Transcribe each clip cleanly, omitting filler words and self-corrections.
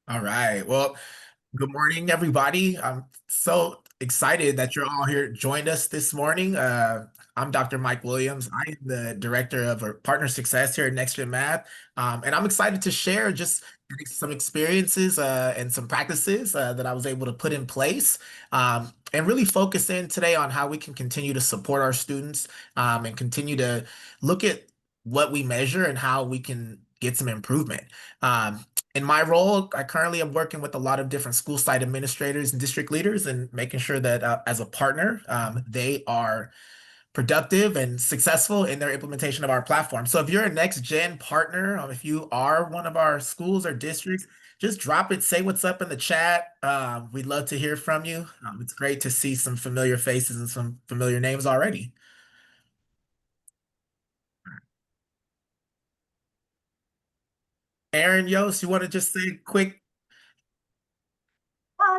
All right. Well, good morning, everybody. I'm so excited that you're all here joined us this morning. I'm Dr. Mike Williams. I am the director of partner success here at NextGen Math, and I'm excited to share just some experiences and some practices that I was able to put in place, and really focus in today on how we can continue to support our students and continue to look at what we measure and how we can get some improvement. In my role, I currently am working with a lot of different school site administrators and district leaders and making sure that as a partner, they are productive and successful in their implementation of our platform. So if you're a next gen partner, if you are one of our schools or districts, just drop it, say what's up in the chat. We'd love to hear from you. It's great to see some familiar faces and some familiar names already. Aaron, Yost, you want to just say a quick.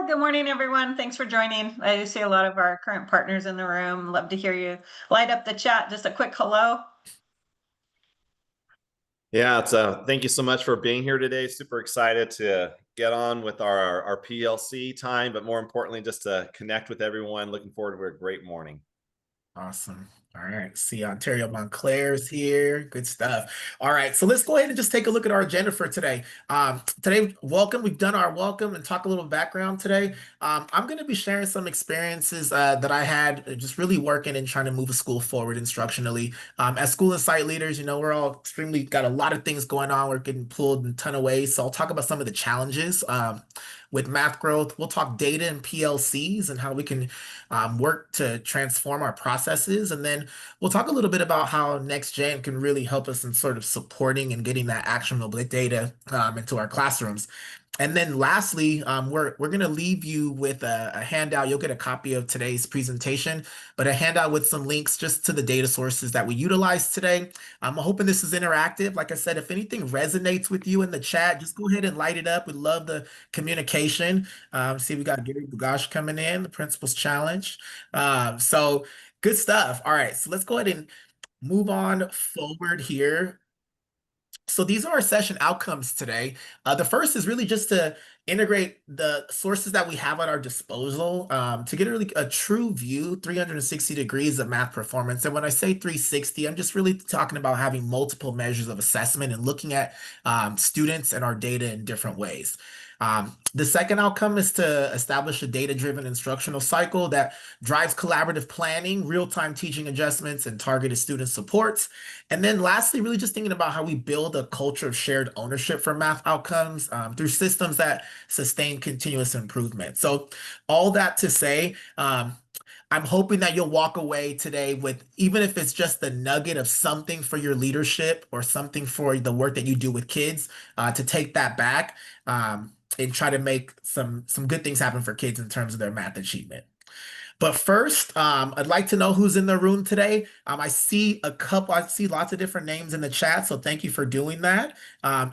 Good morning, everyone. Thanks for joining. I do see a lot of our current partners in the room. Love to hear you light up the chat. Just a quick hello. Yeah, thank you so much for being here today. Super excited to get on with our PLC time, but more importantly, just to connect with everyone. Looking forward to a great morning. Awesome. All right. See, Ontario Montclair's here. Good stuff. All right. So let's go ahead and just take a look at our agenda for today. Today, welcome. We've done our welcome and talk a little background today. I'm going to be sharing some experiences that I had just really working and trying to move a school forward instructionally. As school and site leaders, we're all extremely got a lot of things going on. We're getting pulled in a ton of ways. So I'll talk about some of the challenges with math growth. We'll talk data and PLCs and how we can work to transform our processes. And then we'll talk a little bit about how NextGen can really help us in sort of supporting and getting that actionable data into our classrooms. And then lastly, we're going to leave you with a handout. You'll get a copy of today's presentation, but a handout with some links just to the data sources that we utilize today. I'm hoping this is interactive. Like I said, if anything resonates with you in the chat, just go ahead and light it up. We love the communication. See, we got Gary Bugash coming in, the Principal's Challenge. So good stuff. All right, so let's go ahead and move on forward here. So these are our session outcomes today. The first is really just to integrate the sources that we have at our disposal to get really a true view, 360 degrees of math performance. And when I say 360, I'm just really talking about having multiple measures of assessment and looking at students and our data in different ways. The second outcome is to establish a data-driven instructional cycle that drives collaborative planning, real-time teaching adjustments, and targeted student supports. And then lastly, really just thinking about how we build a culture of shared ownership for math outcomes through systems that sustain continuous improvement. So all that to say, I'm hoping that you'll walk away today with, even if it's just the nugget of something for your leadership or something for the work that you do with kids, to take that back and try to make some good things happen for kids in terms of their math achievement. But first, I'd like to know who's in the room today. I see lots of different names in the chat, so thank you for doing that.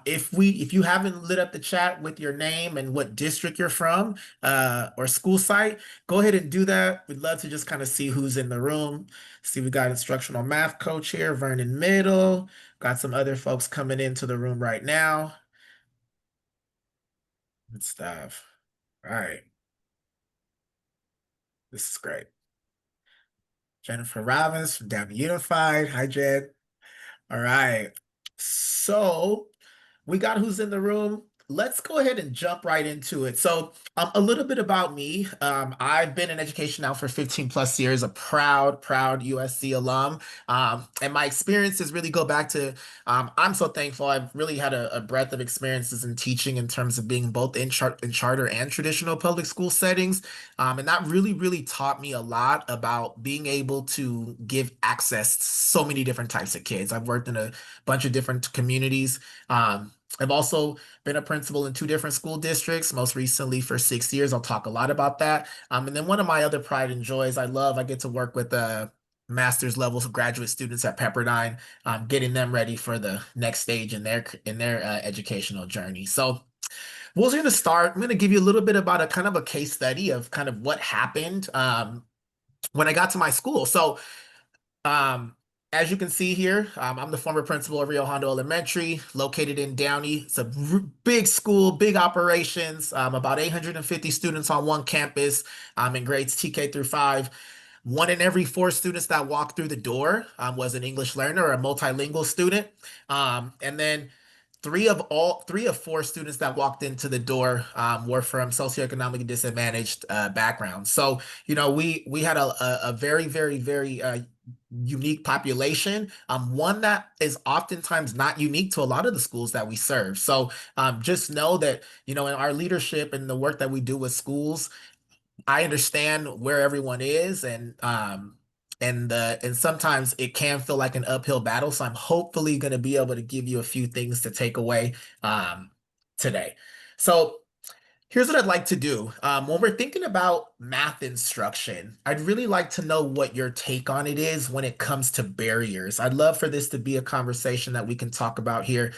If you haven't lit up the chat with your name and what district you're from, or school site, go ahead and do that. We'd love to just kind of see who's in the room. See, we got instructional math coach here, Vernon Middle. Got some other folks coming into the room right now. Good stuff. All right, this is great. Jennifer Robbins from Down Unified. Hi, Jen. All right. So we got who's in the room. Let's go ahead and jump right into it. So, a little bit about me. I've been in education now for 15 plus years, a proud USC alum. And my experiences really go back to, I'm so thankful. I've really had a breadth of experiences in teaching in terms of being both in charter and traditional public school settings. And that really taught me a lot about being able to give access to so many different types of kids. I've worked in a bunch of different communities. I've also been a principal in two different school districts, most recently for 6 years. I'll talk a lot about that. And then one of my other pride and joys I get to work with master's levels of graduate students at Pepperdine, getting them ready for the next stage in their educational journey. So we're going to start. I'm going to give you a little bit about a kind of a case study of kind of what happened when I got to my school. So as you can see here, I'm the former principal of Rio Hondo Elementary, located in Downey. It's a big school, big operations, about 850 students on one campus, in grades TK through 5. One in every 4 students that walked through the door was an English learner or a multilingual student. And then three of 4 students that walked into the door were from socioeconomically disadvantaged backgrounds. So, we had a very, very, very unique population, one that is oftentimes not unique to a lot of the schools that we serve. So just know that, in our leadership and the work that we do with schools, I understand where everyone is, and sometimes it can feel like an uphill battle. So I'm hopefully going to be able to give you a few things to take away today. So here's what I'd like to do. When we're thinking about math instruction, I'd really like to know what your take on it is when it comes to barriers. I'd love for this to be a conversation that we can talk about here.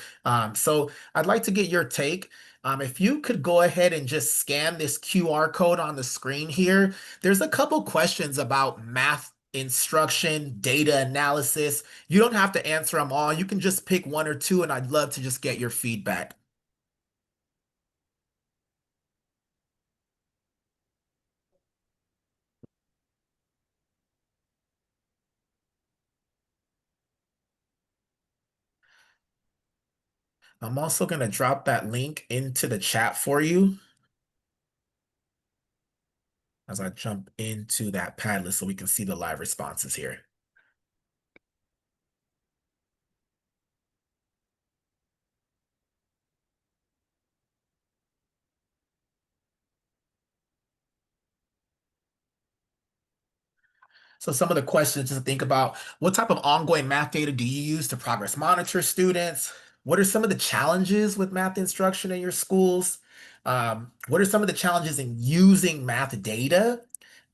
So I'd like to get your take. If you could go ahead and just scan this QR code on the screen here, there's a couple questions about math instruction, data analysis. You don't have to answer them all. You can just pick one or two, and I'd love to just get your feedback. I'm also going to drop that link into the chat for you as I jump into that Padlet so we can see the live responses here. So some of the questions to think about: what type of ongoing math data do you use to progress monitor students? What are some of the challenges with math instruction in your schools? What are some of the challenges in using math data?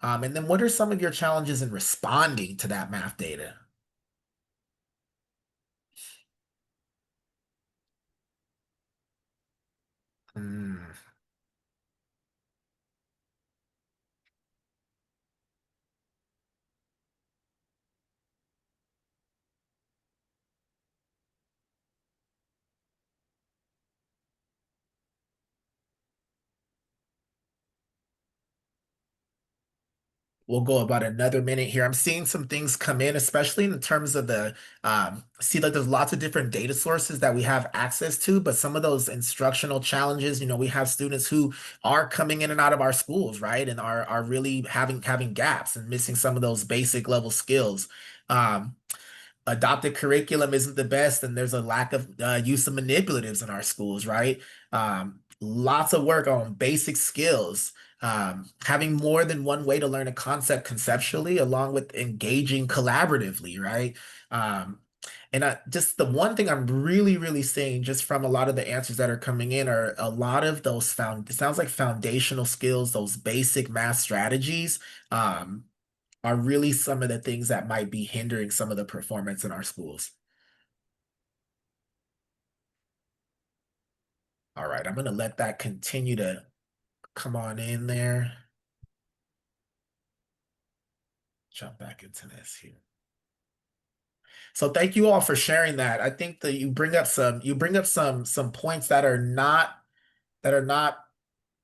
And then what are some of your challenges in responding to that math data? Hmm. We'll go about another minute here. I'm seeing some things come in, especially in terms of see that there's lots of different data sources that we have access to, but some of those instructional challenges, we have students who are coming in and out of our schools, right? And are really having gaps and missing some of those basic level skills. Um, Adopted curriculum isn't the best, and there's a lack of use of manipulatives in our schools, right? Lots of work on basic skills, having more than one way to learn a concept conceptually, along with engaging collaboratively, right? Um, and just the one thing I'm really, really seeing just from a lot of the answers that are coming in are a lot of those it sounds like foundational skills, those basic math strategies. Are really some of the things that might be hindering some of the performance in our schools. All right, I'm going to let that continue to come on in there. Jump back into this here. So thank you all for sharing that. I think that you bring up some points that are not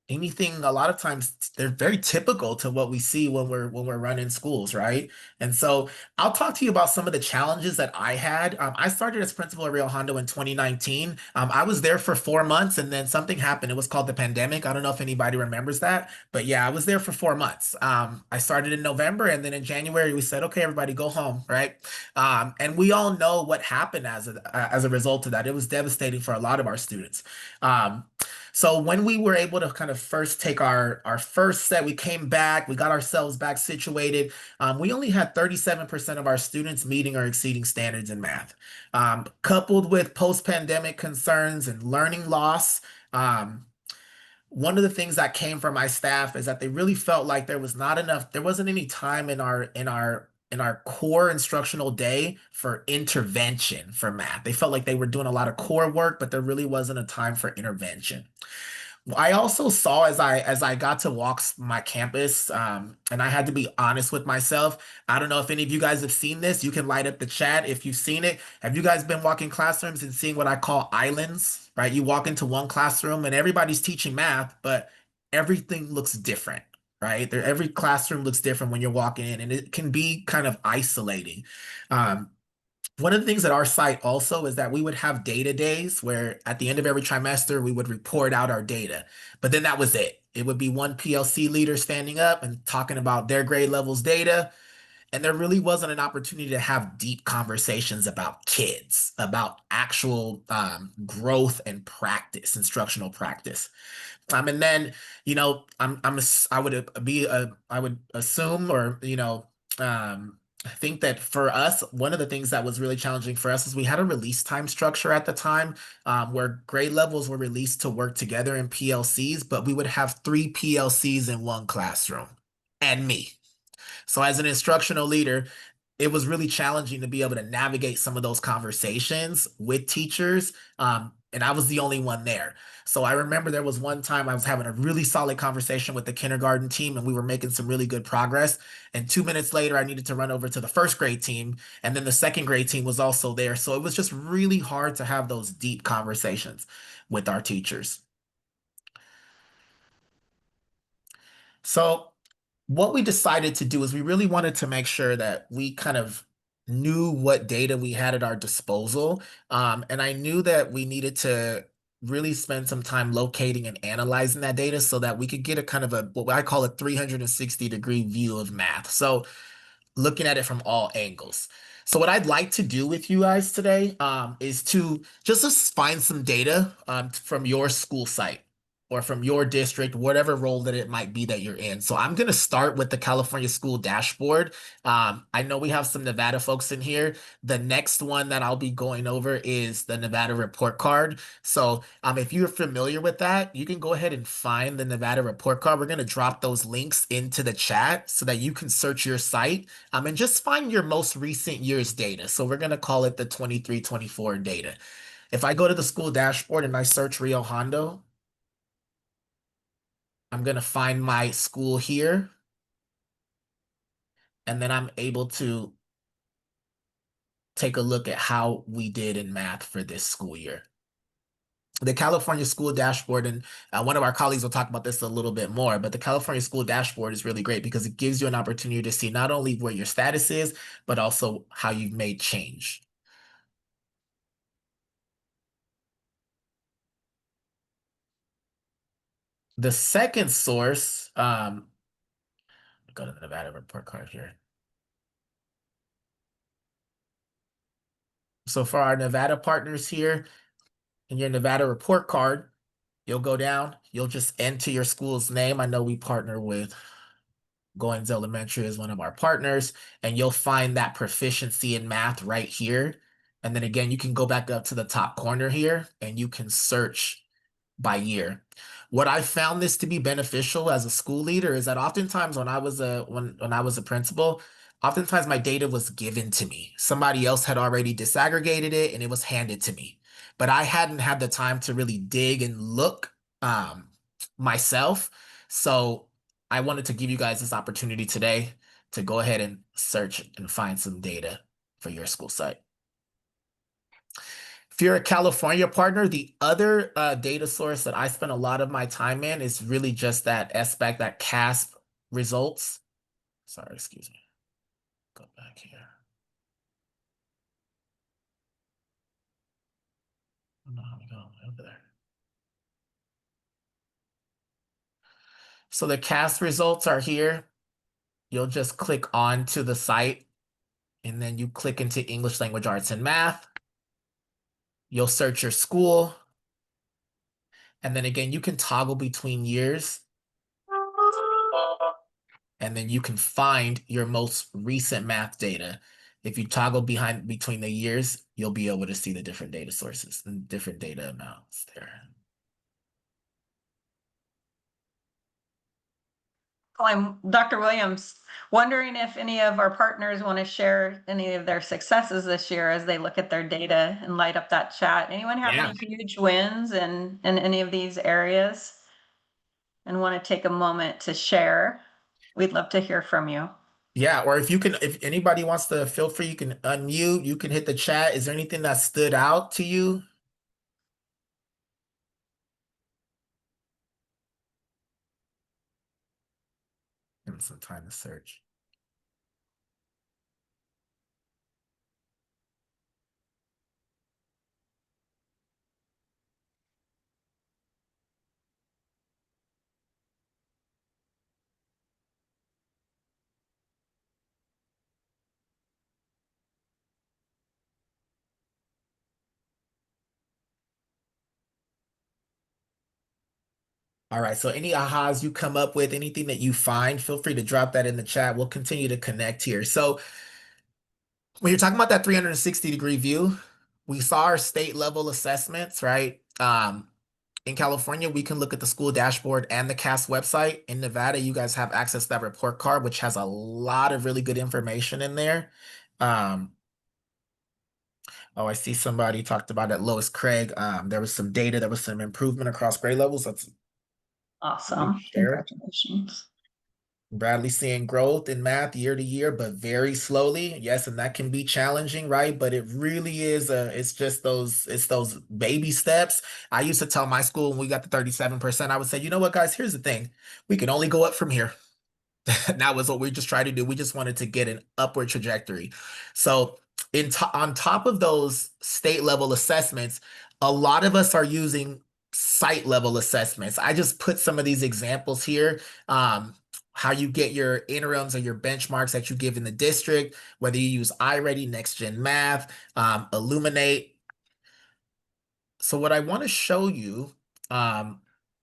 anything. A lot of times they're very typical to what we see when we're running schools, right? And so I'll talk to you about some of the challenges that I had. I started as principal at Rio Hondo in 2019. I was there for 4 months, and then something happened. It was called the pandemic. I don't know if anybody remembers that, but yeah, I was there for 4 months. I started in November, and then in January we said, okay, everybody go home, right? And we all know what happened as a result of that. It was devastating for a lot of our students. Um, so when we were able to kind of first take our first set, we came back, we got ourselves back situated. We only had 37% of our students meeting or exceeding standards in math. Coupled with post-pandemic concerns and learning loss, one of the things that came from my staff is that they really felt like there wasn't any time in our core instructional day for intervention for math. They felt like they were doing a lot of core work, but there really wasn't a time for intervention. I also saw as I got to my campus, and I had to be honest with myself. I don't know if any of you guys have seen this. You can light up the chat if you've seen it. Have you guys been walking classrooms and seeing what I call islands, right? You walk into one classroom and everybody's teaching math, but everything looks different, right? Every classroom looks different when you're walking in, and it can be kind of isolating. Um, One of the things at our site also is that we would have data days where at the end of every trimester, we would report out our data. But then that was it. It would be one PLC leader standing up and talking about their grade levels data. And there really wasn't an opportunity to have deep conversations about kids, about actual growth and practice, instructional practice. And then, I would I would assume, or, I think that for us, one of the things that was really challenging for us is we had a release time structure at the time, where grade levels were released to work together in PLCs, but we would have three PLCs in one classroom and me. So as an instructional leader, it was really challenging to be able to navigate some of those conversations with teachers. And I was the only one there. So I remember there was one time I was having a really solid conversation with the kindergarten team and we were making some really good progress. And 2 minutes later, I needed to run over to the first grade team. And then the second grade team was also there. So it was just really hard to have those deep conversations with our teachers. So what we decided to do is we really wanted to make sure that we kind of knew what data we had at our disposal. And I knew that we needed to really spend some time locating and analyzing that data so that we could get a kind of what I call a 360-degree view of math. So looking at it from all angles. So what I'd like to do with you guys today is to just find some data from your school site or from your district, whatever role that it might be that you're in. So I'm going to start with the California School Dashboard. I know we have some Nevada folks in here. The next one that I'll be going over is the Nevada Report Card. So if you're familiar with that, you can go ahead and find the Nevada Report Card. We're going to drop those links into the chat so that you can search your site and just find your most recent year's data. So we're going to call it the 23-24 data. If I go to the school dashboard and I search Rio Hondo, I'm going to find my school here. And then I'm able to take a look at how we did in math for this school year. The California School Dashboard, and one of our colleagues will talk about this a little bit more, but the California School Dashboard is really great because it gives you an opportunity to see not only where your status is, but also how you've made change. The second source, go to the Nevada report card here. So for our Nevada partners here, in your Nevada report card, you'll go down, you'll just enter your school's name. I know we partner with Goins Elementary as one of our partners, and you'll find that proficiency in math right here. And then again, you can go back up to the top corner here and you can search by year. What I found this to be beneficial as a school leader is that oftentimes when I was a principal, oftentimes my data was given to me. Somebody else had already disaggregated it and it was handed to me. But I hadn't had the time to really dig and look myself. So I wanted to give you guys this opportunity today to go ahead and search and find some data for your school site. If you're a California partner, the other data source that I spend a lot of my time in is really just that SBAC, that CASP results. Sorry, excuse me. Go back here. I don't know how to go over there. So the CASP results are here. You'll just click on to the site and then you click into English Language Arts and Math. You'll search your school. And then again, you can toggle between years. And then you can find your most recent math data. If you toggle between the years, you'll be able to see the different data sources and different data amounts there. I'm Dr. Williams, wondering if any of our partners want to share any of their successes this year as they look at their data and light up that chat. Anyone have Yeah. any huge wins in any of these areas? and want to take a moment to share, we'd love to hear from you. Yeah, or if anybody wants to, feel free, you can unmute, you can hit the chat. Is there anything that stood out to you? Give me some time to search. All right, so any ahas you come up with, anything that you find, feel free to drop that in the chat. We'll continue to connect here. So when you're talking about that 360-degree view, we saw our state level assessments, right? In California, we can look at the school dashboard and the CAS website. In Nevada, you guys have access to that report card, which has a lot of really good information in there. Oh, I see somebody talked about that, Lois Craig. There was some data, there was some improvement across grade levels. That's Awesome. share. Congratulations. Bradley seeing growth in math year to year, but very slowly. Yes, and that can be challenging, right? But it really is it's just it's those baby steps. I used to tell my school when we got to 37%, I would say, you know what, guys, here's the thing. We can only go up from here. That was what we just tried to do. We just wanted to get an upward trajectory. So on top of those state level assessments, a lot of us are using site level assessments. I just put some of these examples here. How you get your interims or your benchmarks that you give in the district, whether you use iReady, Next Gen Math, Illuminate. So what I want to show you, I'm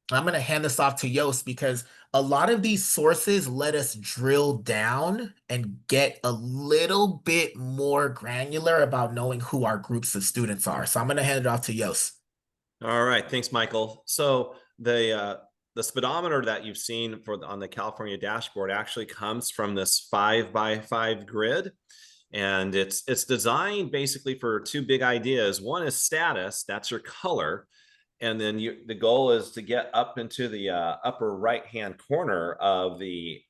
going to hand this off to Yost because a lot of these sources let us drill down and get a little bit more granular about knowing who our groups of students are. So I'm going to hand it off to Yost. All right, thanks, Michael. So the speedometer that you've seen on the California dashboard actually comes from this 5x5 grid. And it's designed basically for two big ideas. One is status, that's your color. And then the goal is to get up into the upper right-hand corner of the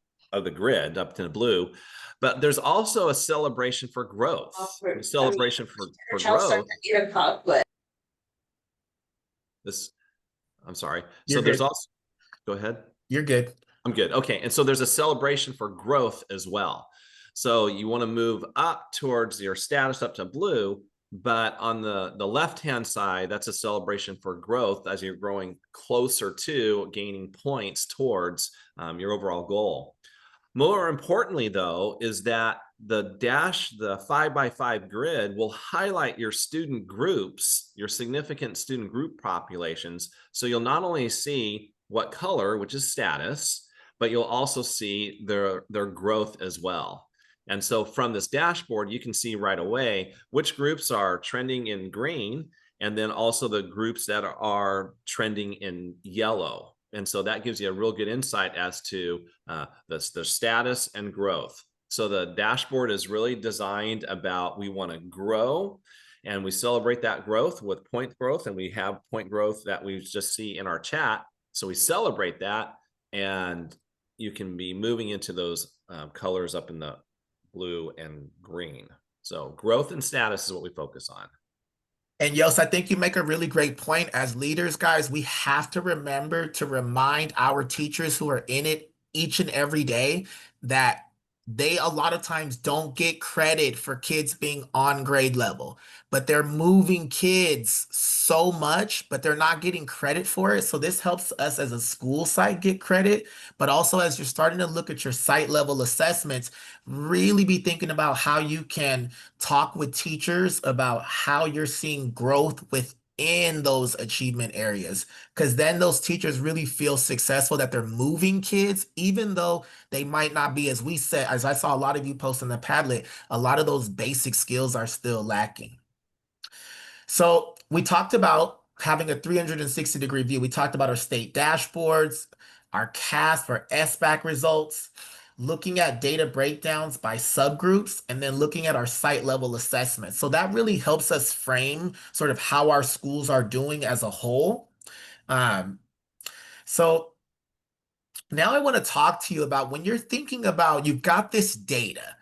grid, up to the blue. But there's also a celebration for growth. A celebration for growth. I'm sorry. You're So there's good. also, go ahead. You're good. I'm good. Okay. And so there's a celebration for growth as well. So you want to move up towards your status up to blue, but on the left-hand side, that's a celebration for growth as you're growing closer to gaining points towards your overall goal. More importantly, though, is that the 5x5 grid will highlight your student groups, your significant student group populations. So you'll not only see what color, which is status, but you'll also see their growth as well. And so from this dashboard, you can see right away which groups are trending in green, and then also the groups that are trending in yellow. And so that gives you a real good insight as to the status and growth. So the dashboard is really designed about, we want to grow, and we celebrate that growth with point growth, and we have point growth that we just see in our chat. So we celebrate that, and you can be moving into those colors up in the blue and green. So growth and status is what we focus on. And Yost, I think you make a really great point. As leaders, guys, we have to remember to remind our teachers who are in it each and every day that they a lot of times don't get credit for kids being on grade level, but they're moving kids so much, but they're not getting credit for it. So this helps us as a school site get credit, but also as you're starting to look at your site level assessments, really be thinking about how you can talk with teachers about how you're seeing growth within those achievement areas, because then those teachers really feel successful that they're moving kids, even though they might not be, as we said, as I saw a lot of you post in the Padlet, a lot of those basic skills are still lacking. So we talked about having a 360-degree view. We talked about our state dashboards, our CASP or SBAC results, looking at data breakdowns by subgroups, and then looking at our site level assessments. So that really helps us frame sort of how our schools are doing as a whole. So Now I want to talk to you about when you're thinking about you've got this data.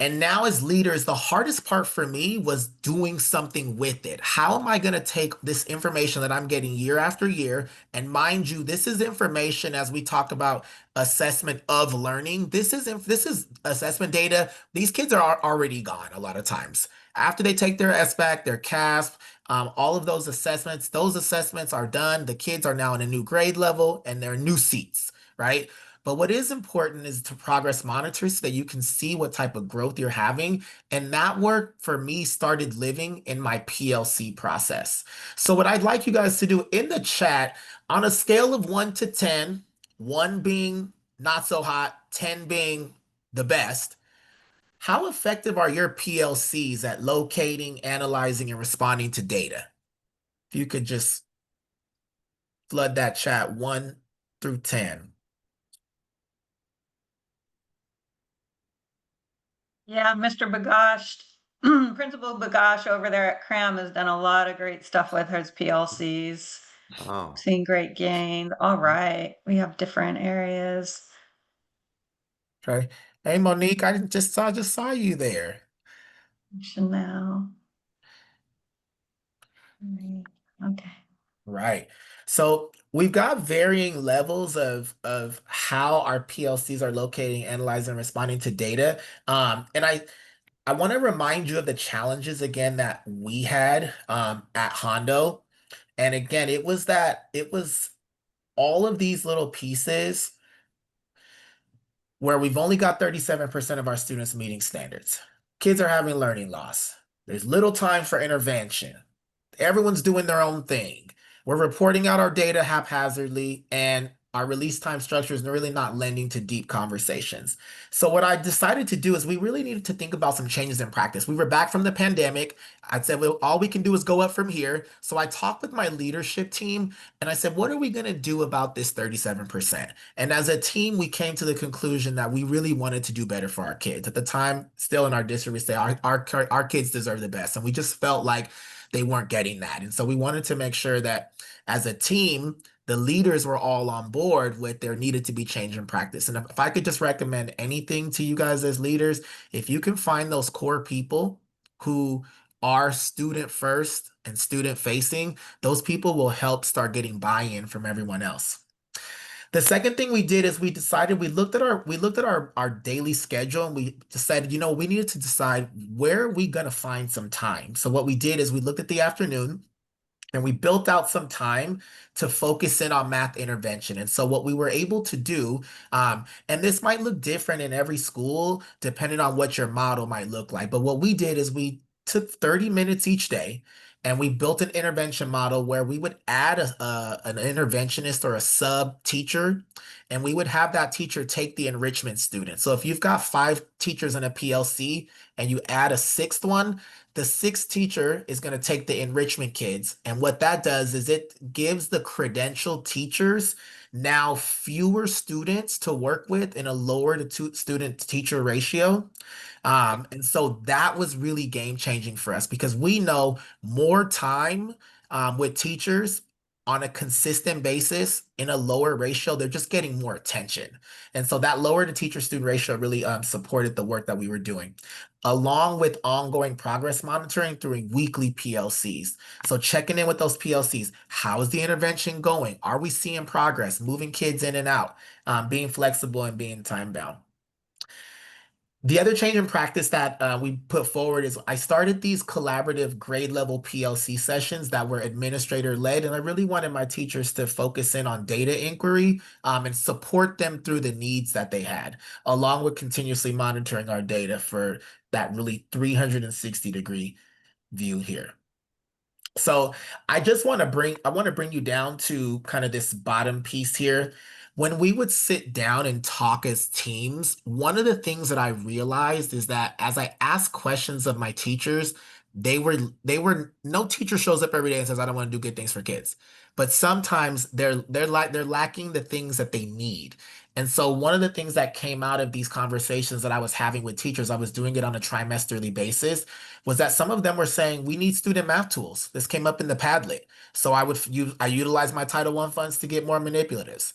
And now, as leaders, the hardest part for me was doing something with it. How am I going to take this information that I'm getting year after year? And mind you, this is information as we talk about assessment of learning. This is assessment data. These kids are already gone a lot of times. After they take their SBAC, their CASP, all of those assessments are done. The kids are now in a new grade level and they're new seats, right? But what is important is to progress monitor so that you can see what type of growth you're having. And that work for me started living in my PLC process. So what I'd like you guys to do in the chat, on a scale of 1 to 10, 1 being not so hot, 10 being the best, how effective are your PLCs at locating, analyzing, and responding to data? If you could just flood that chat 1 through 10. Yeah, Mr. Bagash, Principal Bagash over there at CRAM has done a lot of great stuff with his PLCs. Oh, Seeing great gains. All right, we have different areas. Okay. Hey Monique, I just saw you there. Chanel. Okay. Right. So we've got varying levels of how our PLCs are locating, analyzing, and responding to data. And I want to remind you of the challenges again that we had at Hondo. And again, it was all of these little pieces where we've only got 37% of our students meeting standards. Kids are having learning loss. There's little time for intervention. Everyone's doing their own thing. We're reporting out our data haphazardly, and our release time structure is really not lending to deep conversations. So, what I decided to do is we really needed to think about some changes in practice. We were back from the pandemic. I said, well, all we can do is go up from here. So, I talked with my leadership team and I said, what are we going to do about this 37%? And as a team, we came to the conclusion that we really wanted to do better for our kids. At the time, still in our district, we say our kids deserve the best. And we just felt like they weren't getting that. And so we wanted to make sure that as a team, the leaders were all on board with there needed to be change in practice. And if I could just recommend anything to you guys as leaders, if you can find those core people who are student first and student facing, those people will help start getting buy-in from everyone else. The second thing we did is we looked at our daily schedule and we decided, we needed to decide where are we going to find some time. So what we did is we looked at the afternoon and we built out some time to focus in on math intervention. And so what we were able to do, and this might look different in every school, depending on what your model might look like. But what we did is we took 30 minutes each day and we built an intervention model where we would add an interventionist or a sub teacher, and we would have that teacher take the enrichment student. So if you've got 5 teachers in a PLC and you add a sixth one, the sixth teacher is going to take the enrichment kids. And what that does is it gives the credentialed teachers now fewer students to work with in a lower to student teacher ratio. And so that was really game changing for us because we know more time with teachers on a consistent basis in a lower ratio, they're just getting more attention. And so that lower to teacher student ratio really supported the work that we were doing, along with ongoing progress monitoring through weekly PLCs. So checking in with those PLCs, how is the intervention going? Are we seeing progress, moving kids in and out, being flexible and being time bound? The other change in practice that we put forward is I started these collaborative grade level PLC sessions that were administrator led, and I really wanted my teachers to focus in on data inquiry and support them through the needs that they had, along with continuously monitoring our data for that really 360-degree view here. So I want to bring you down to kind of this bottom piece here. When we would sit down and talk as teams, one of the things that I realized is that as I asked questions of my teachers, they were no teacher shows up every day and says, I don't want to do good things for kids. But sometimes they're lacking the things that they need. And so one of the things that came out of these conversations that I was having with teachers, I was doing it on a trimesterly basis, was that some of them were saying we need student math tools. This came up in the Padlet. So I utilize my Title I funds to get more manipulatives.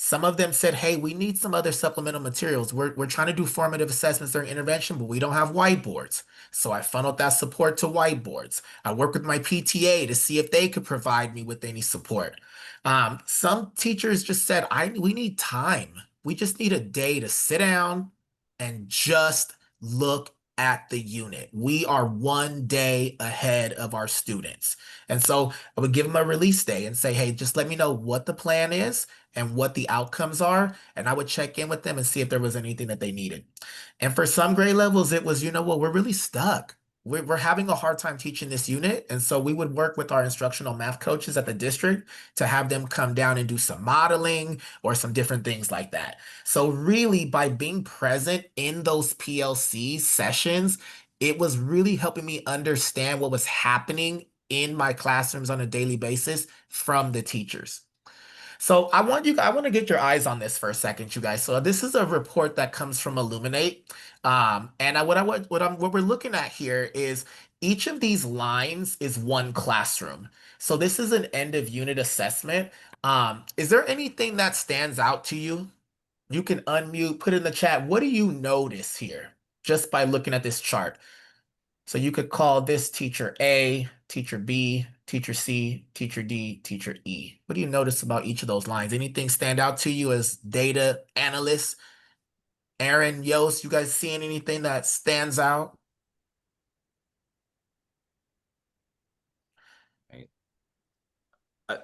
Some of them said, hey, we need some other supplemental materials. We're trying to do formative assessments during intervention, but we don't have whiteboards. So I funneled that support to whiteboards. I worked with my PTA to see if they could provide me with any support. Some teachers just said, we need time. We just need a day to sit down and just look at the unit. We are one day ahead of our students. And so I would give them a release day and say, hey, just let me know what the plan is and what the outcomes are. And I would check in with them and see if there was anything that they needed. And for some grade levels, it was, you know what, we're really stuck. We're having a hard time teaching this unit. And so we would work with our instructional math coaches at the district to have them come down and do some modeling or some different things like that. So really, by being present in those PLC sessions, it was really helping me understand what was happening in my classrooms on a daily basis from the teachers. So I want to get your eyes on this for a second, you guys. So this is a report that comes from Illuminate. And what we're looking at here is each of these lines is one classroom. So this is an end of unit assessment. Is there anything that stands out to you? You can unmute, put in the chat. What do you notice here just by looking at this chart? So you could call this teacher A, teacher B, teacher C, teacher D, teacher E. What do you notice about each of those lines? Anything stand out to you as data analysts? Aaron, Yost, you guys seeing anything that stands out? Right.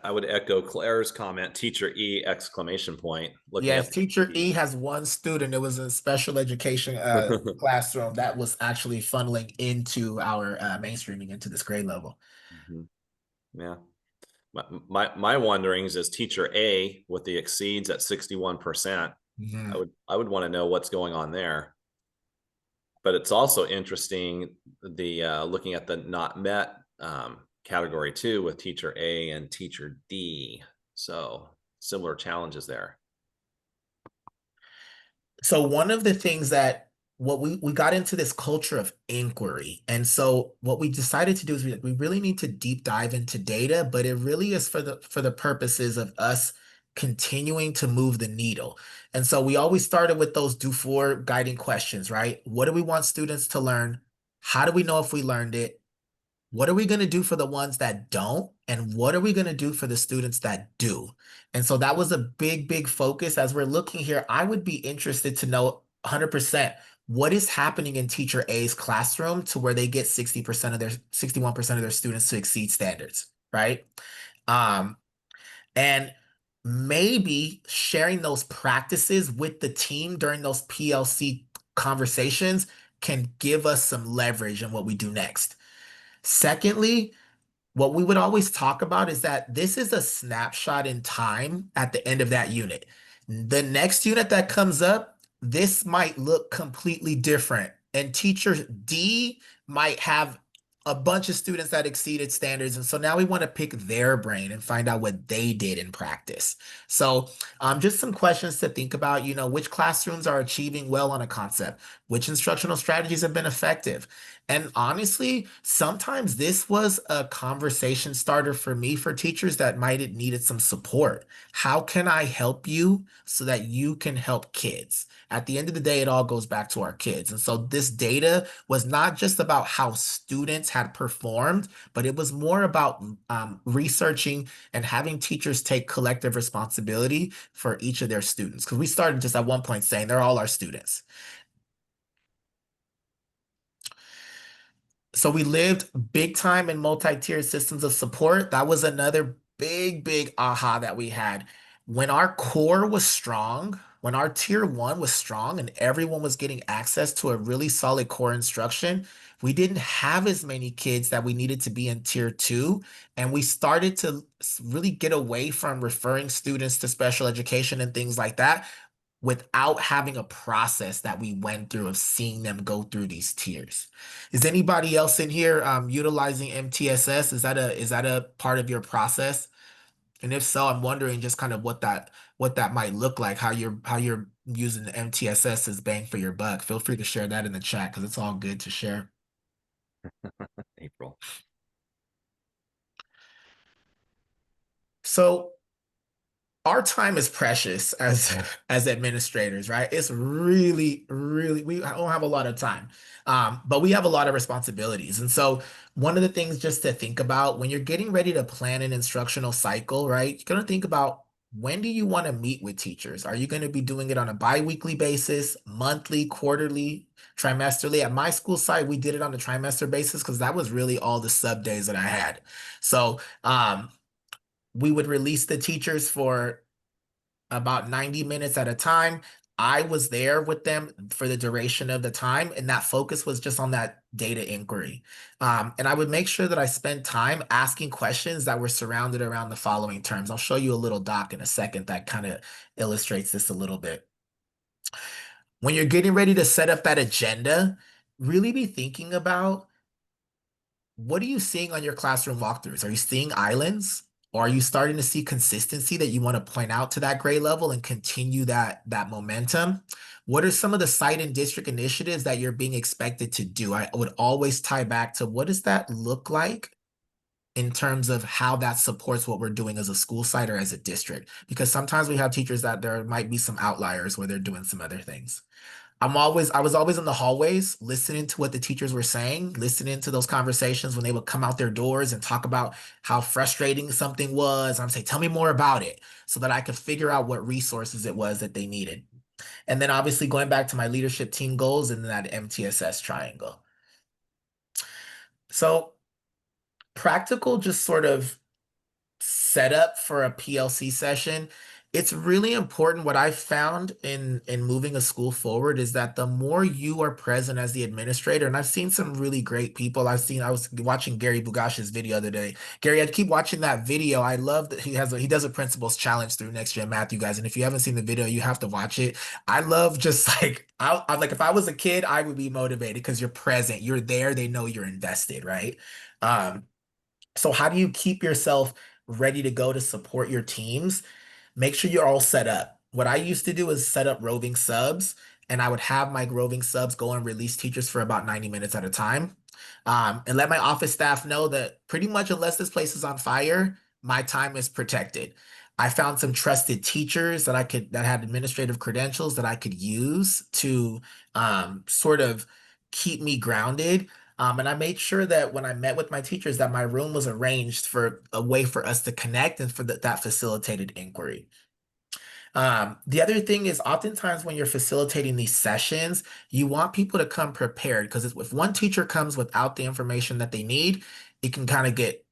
I would echo Claire's comment, teacher E exclamation point, looking Yes, at teacher the E has one student. It was a special education classroom that was actually funneling into our mainstreaming into this grade level. Mhm. Yeah. My wonderings is teacher A with the exceeds at 61%. Mhm. I would want to know what's going on there. But it's also interesting the looking at the not met category too with teacher A and teacher D. So similar challenges there. So one of the things that what we got into this culture of inquiry. And so what we decided to do is we really need to deep dive into data, but it really is for the purposes of us continuing to move the needle. And so we always started with those do for guiding questions, right? What do we want students to learn? How do we know if we learned it? What are we going to do for the ones that don't? And what are we going to do for the students that do? And so that was a big focus. As we're looking here, I would be interested to know 100% what is happening in teacher A's classroom to where they get 60% of their 61% of their students to exceed standards, right? Um, and maybe sharing those practices with the team during those PLC conversations can give us some leverage in what we do next. Secondly, what we would always talk about is that this is a snapshot in time at the end of that unit. The next unit that comes up, this might look completely different. And teacher D might have a bunch of students that exceeded standards. And so now we want to pick their brain and find out what they did in practice. So just some questions to think about, which classrooms are achieving well on a concept, which instructional strategies have been effective. And honestly, sometimes this was a conversation starter for me for teachers that might have needed some support. How can I help you so that you can help kids? At the end of the day, it all goes back to our kids. And so this data was not just about how students had performed, but it was more about researching and having teachers take collective responsibility for each of their students. Because we started just at one point saying they're all our students. So we lived big time in multi-tiered systems of support. That was another big aha that we had. When our core was strong, when our tier one was strong and everyone was getting access to a really solid core instruction, we didn't have as many kids that we needed to be in tier two. And we started to really get away from referring students to special education and things like that without having a process that we went through of seeing them go through these tiers. Is anybody else in here utilizing MTSS? Is that a part of your process? And if so, I'm wondering just kind of what that might look like, how you're using the MTSS as bang for your buck. Feel free to share that in the chat because it's all good to share. April. So our time is precious as administrators, right? It's really we don't have a lot of time, but we have a lot of responsibilities. And so one of the things just to think about when you're getting ready to plan an instructional cycle, right? You're going to think about when do you want to meet with teachers? Are you going to be doing it on a bi-weekly basis, monthly, quarterly, trimesterly? At my school site, we did it on a trimester basis because that was really all the sub days that I had. So we would release the teachers for about 90 minutes at a time. I was there with them for the duration of the time, and that focus was just on that data inquiry. And I would make sure that I spent time asking questions that were surrounded around the following terms. I'll show you a little doc in a second that kind of illustrates this a little bit. When you're getting ready to set up that agenda, really be thinking about what are you seeing on your classroom walkthroughs? Are you seeing islands? Or are you starting to see consistency that you want to point out to that grade level and continue that momentum? What are some of the site and district initiatives that you're being expected to do? I would always tie back to what does that look like in terms of how that supports what we're doing as a school site or as a district? Because sometimes we have teachers that there might be some outliers where they're doing some other things. I was always in the hallways listening to what the teachers were saying, listening to those conversations when they would come out their doors and talk about how frustrating something was. I'm saying, tell me more about it so that I could figure out what resources it was that they needed. And then obviously going back to my leadership team goals and that MTSS triangle. So practical, just sort of setup for a PLC session, it's really important. What I've found in moving a school forward is that the more you are present as the administrator, and I've seen some really great people. I was watching Gary Bugash's video the other day. Gary, I keep watching that video. I love that he does a principles challenge through Next Gen Math, you guys. And if you haven't seen the video, you have to watch it. I love just like I'm like if I was a kid, I would be motivated because you're present, you're there, they know you're invested, right? Um, so how do you keep yourself ready to go to support your teams? Make sure you're all set up. What I used to do is set up roving subs, and I would have my roving subs go and release teachers for about 90 minutes at a time. And let my office staff know that pretty much unless this place is on fire, my time is protected. I found some trusted teachers that had administrative credentials that I could use to sort of keep me grounded. And I made sure that when I met with my teachers, that my room was arranged for a way for us to connect and for that facilitated inquiry. The other thing is oftentimes when you're facilitating these sessions, you want people to come prepared because if one teacher comes without the information that they need, it can kind of get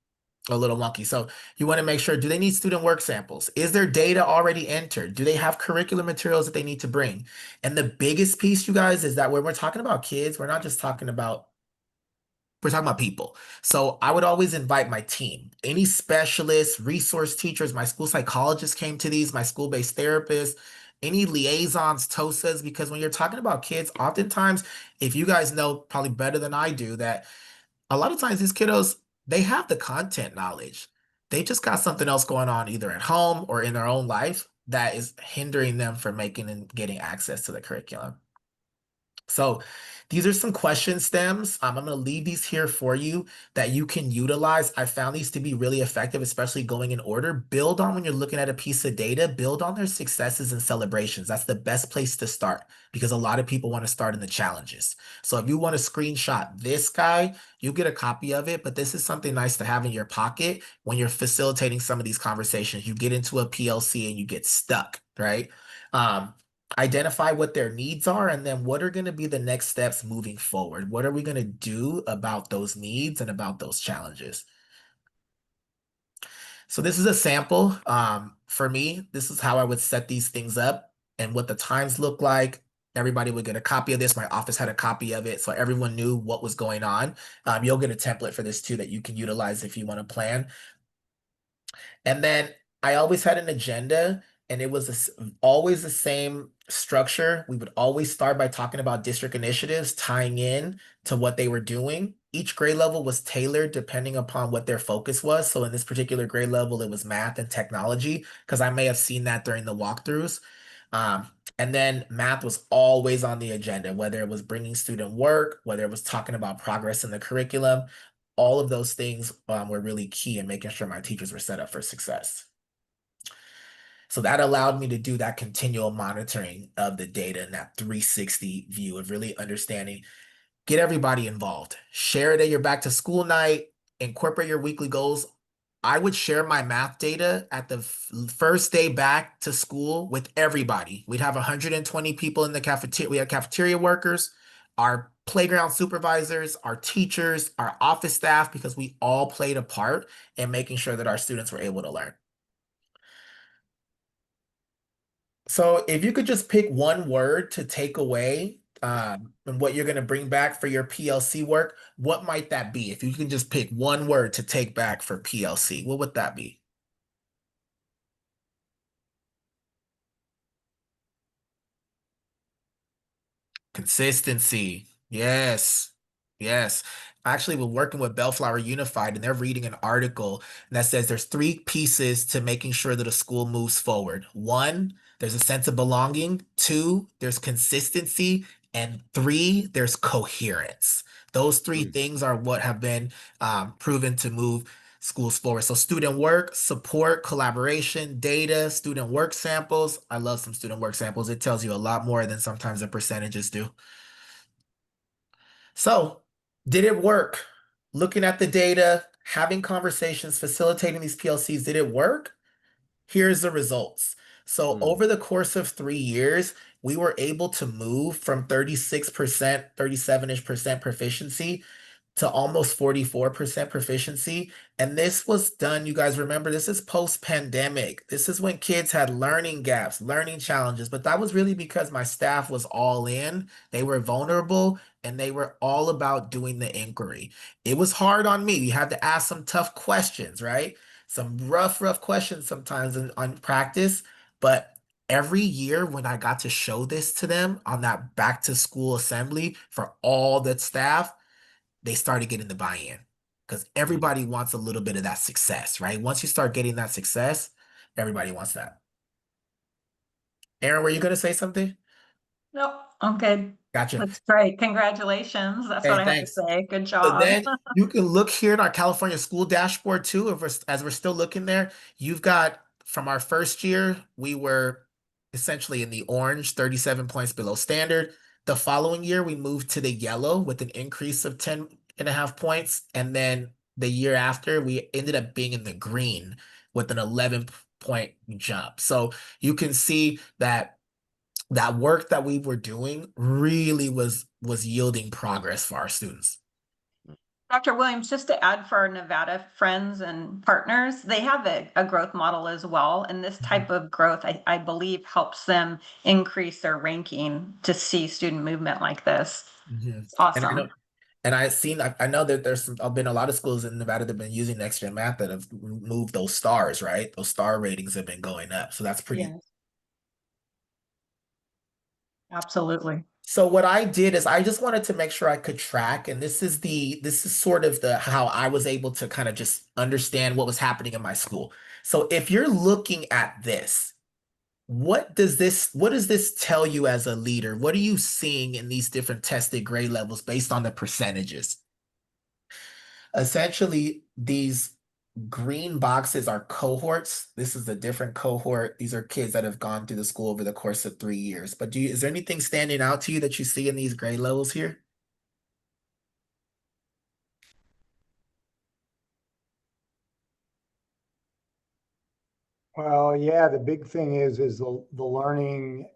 a little wonky. So you want to make sure, do they need student work samples? Is their data already entered? Do they have curricular materials that they need to bring? And the biggest piece, you guys, is that when we're talking about kids, we're talking about people. So I would always invite my team, any specialists, resource teachers, my school psychologists came to these, my school-based therapists, any liaisons, TOSAs, because when you're talking about kids, oftentimes, if you guys know probably better than I do, that a lot of times these kiddos, they have the content knowledge. They just got something else going on either at home or in their own life that is hindering them from making and getting access to the curriculum. So these are some question stems. I'm going to leave these here for you that you can utilize. I found these to be really effective, especially going in order. Build on when you're looking at a piece of data, build on their successes and celebrations. That's the best place to start because a lot of people want to start in the challenges. So if you want to screenshot this guy, you get a copy of it, but this is something nice to have in your pocket when you're facilitating some of these conversations. You get into a PLC and you get stuck, right? Um, Identify what their needs are and then what are going to be the next steps moving forward. What are we going to do about those needs and about those challenges? So this is a sample. For me, this is how I would set these things up and what the times look like. Everybody would get a copy of this. My office had a copy of it, so everyone knew what was going on. You'll get a template for this too that you can utilize if you want to plan. And then I always had an agenda, and it was always the same structure. We would always start by talking about district initiatives, tying in to what they were doing. Each grade level was tailored depending upon what their focus was. So in this particular grade level, it was math and technology, because I may have seen that during the walkthroughs. And then math was always on the agenda, whether it was bringing student work, whether it was talking about progress in the curriculum. All of those things were really key in making sure my teachers were set up for success. So that allowed me to do that continual monitoring of the data and that 360 view of really understanding, get everybody involved. Share it at your back to school night, incorporate your weekly goals. I would share my math data at the first day back to school with everybody. We'd have 120 people in the cafeteria. We had cafeteria workers, our playground supervisors, our teachers, our office staff, because we all played a part in making sure that our students were able to learn. So if you could just pick one word to take away and what you're going to bring back for your PLC work, what might that be? If you can just pick one word to take back for PLC, what would that be? Consistency. Yes. Yes. Actually, we're working with Bellflower Unified, and they're reading an article that says there's three pieces to making sure that a school moves forward. One, there's a sense of belonging. Two, there's consistency. And three, there's coherence. Those three Mm. things are what have been proven to move schools forward. So student work, support, collaboration, data, student work samples. I love some student work samples. It tells you a lot more than sometimes the percentages do. So, did it work? Looking at the data, having conversations, facilitating these PLCs, did it work? Here's the results. So, Mm. over the course of 3 years, we were able to move from 36%, 37-ish percent proficiency to almost 44% proficiency. And this was done, you guys remember, this is post-pandemic. This is when kids had learning gaps, learning challenges, but that was really because my staff was all in. They were vulnerable and they were all about doing the inquiry. It was hard on me. You had to ask some tough questions, right? Some rough questions sometimes on practice, but every year when I got to show this to them on that back to school assembly for all the staff, they started getting the buy-in because Mm. everybody wants a little bit of that success, right? Once you start getting that success, everybody wants that. Aaron, were you going to say something? Nope, I'm good. Gotcha. That's great. Congratulations. That's what Hey, I have to thanks. say. Good So job. then you can look here in our California school dashboard too. If we're, as we're still looking there, you've got from our first year, we were essentially in the orange, 37 points below standard. The following year, we moved to the yellow with an increase of 10.5 points. And then the year after, we ended up being in the green with an 11-point jump. So you can see that that work that we were doing really was yielding progress for our students. Dr. Williams, just to add for our Nevada friends and partners, they have a growth model as well. And this type of growth, I believe, helps them increase their ranking to see student movement like this. Mhm. It's And I know, awesome. and I know that I've been a lot of schools in Nevada that have been using next gen math that have moved those stars, right? Those star ratings have been going up. So that's pretty. Yes, absolutely. So what I did is I just wanted to make sure I could track, and this is sort of the how I was able to kind of just understand what was happening in my school. So if you're looking at this, what does this tell you as a leader? What are you seeing in these different tested grade levels based on the percentages? Essentially, these green boxes are cohorts. This is a different cohort. These are kids that have gone through the school over the course of 3 years. But is there anything standing out to you that you see in these grade levels here? Well, yeah, the big thing is the learning